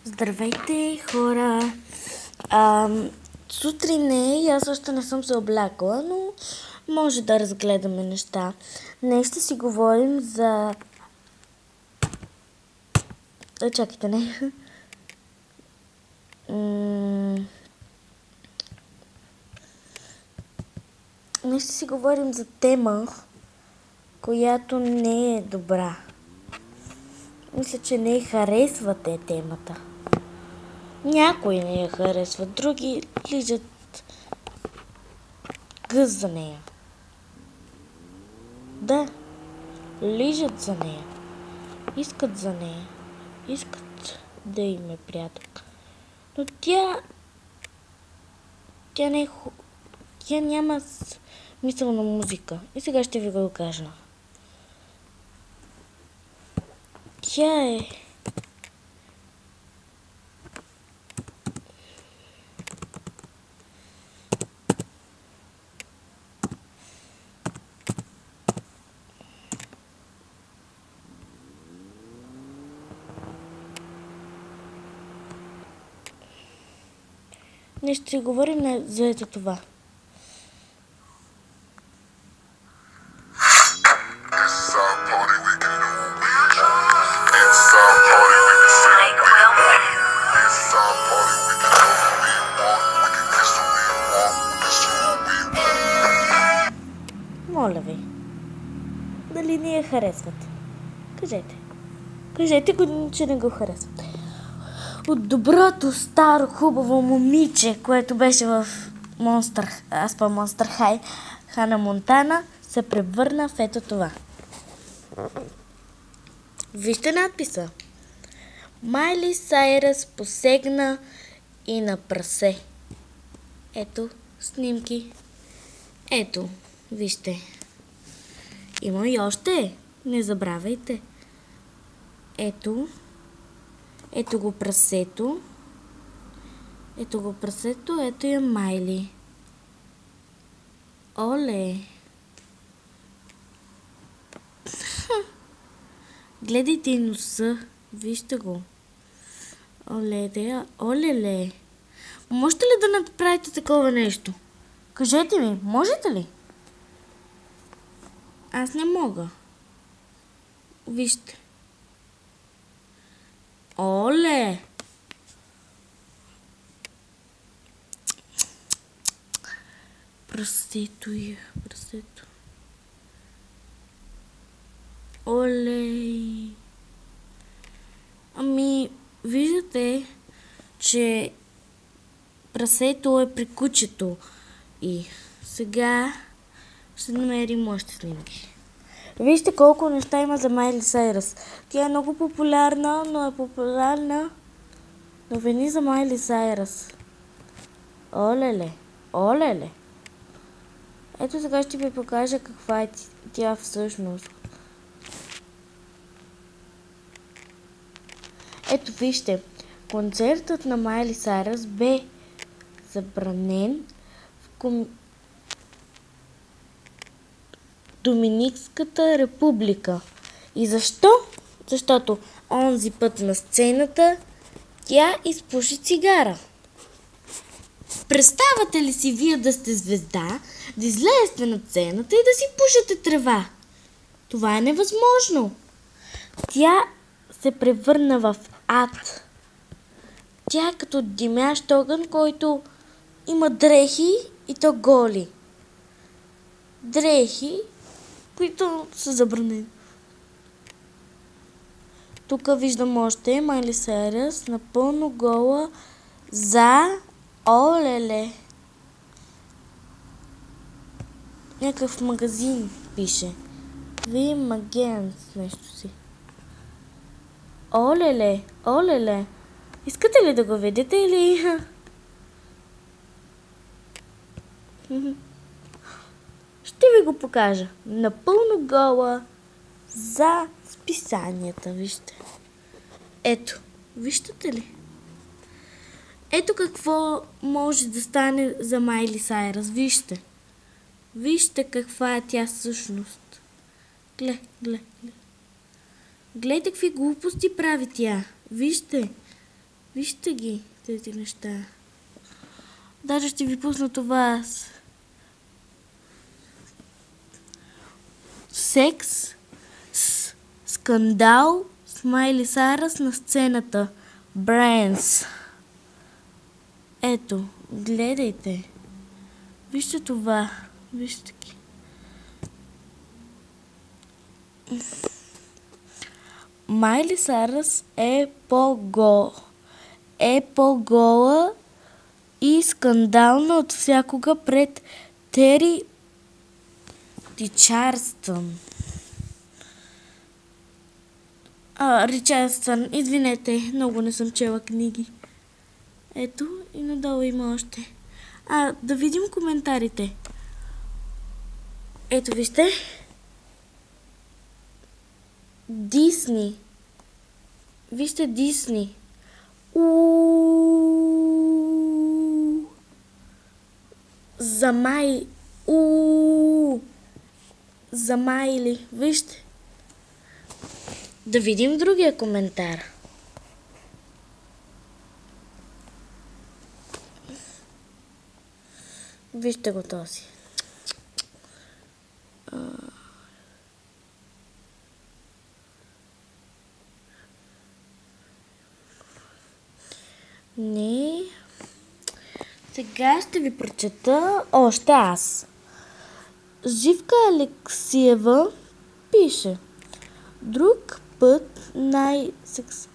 Здравейте, хора! Сутрин е и аз още не съм се облякла, но може да разгледаме неща. Днес ще си говорим за... Чакайте, не. Днес ще си говорим за тема, която не е добра. Мисля, че не я харесвате темата. Някои не я харесват, други лижат гъз за нея. Да, лижат за нея. Искат за нея. Искат да им е приятел. Но тя не е тя няма смисъл на музика. И сега ще ви го кажа. Тя е... Не ще говорим за ето това. Моля ви, дали не я харесват? Кажете. Кажете го, че не го харесват. От доброто, старо, хубаво момиче, което беше в Monster High, Хана Монтана, се превърна в ето това. Вижте надписа. Майли Сайръс посегна и на прасе. Ето снимки. Ето, вижте. Има и още. Не забравяйте. Ето. Ето го прасето. Ето го прасето. Ето е Майли. Оле. Гледайте носа. Вижте го. Оле. Можете ли да направите такова нещо? Кажете ми, можете ли? Аз не мога. Вижте. Оле! Прасето. Оле! Ами, виждате, че прасето е при кучето. И сега ще намерим още снимки. Вижте колко неща има за Майли Сайръс. Тя е много популярна, но е популярна. Новини за Майли Сайръс. Олеле. Ето сега ще ви покажа каква е тя всъщност. Ето вижте, концертът на Майли Сайръс бе забранен в Доминикската република. И защо? Защото онзи път на сцената тя изпуши цигара. Представате ли си вие да сте звезда, да излезете на сцената и да си пушите трева? Това е невъзможно. Тя се превърна в ад. Тя е като димящ огън, който има дрехи и то голи. Дрехи, които са забранени. Тук виждам още Майли Сайръс напълно гола за олеле. Някакъв магазин пише. Ви Магенс нещо си. Олеле. Искате ли да го видите или... Ще ви го покажа. Напълно гола за списанията, вижте. Ето, виждате ли? Ето какво може да стане за Майли Сайръс, вижте. Вижте каква е тя всъщност. Гледайте какви глупости прави тя. Вижте. Вижте ги тези неща. Даже ще ви пусна това. Секс, скандал с Майли Сайръс на сцената. Бренс. Ето, гледайте. Вижте това. Вижте ги. Майли Сайръс е по-гола и скандална от всякога пред Тери Ричардсън. Ричардсън, извинете, много не съм чела книги. Ето и надолу има още. Да видим коментарите. Ето вижте. Дисни. Вижте Дисни. Замайли. Вижте. Да видим другия коментар. Вижте го този. Не. Сега ще ви прочета още аз. Живка Алексиева пише: друг път най-секс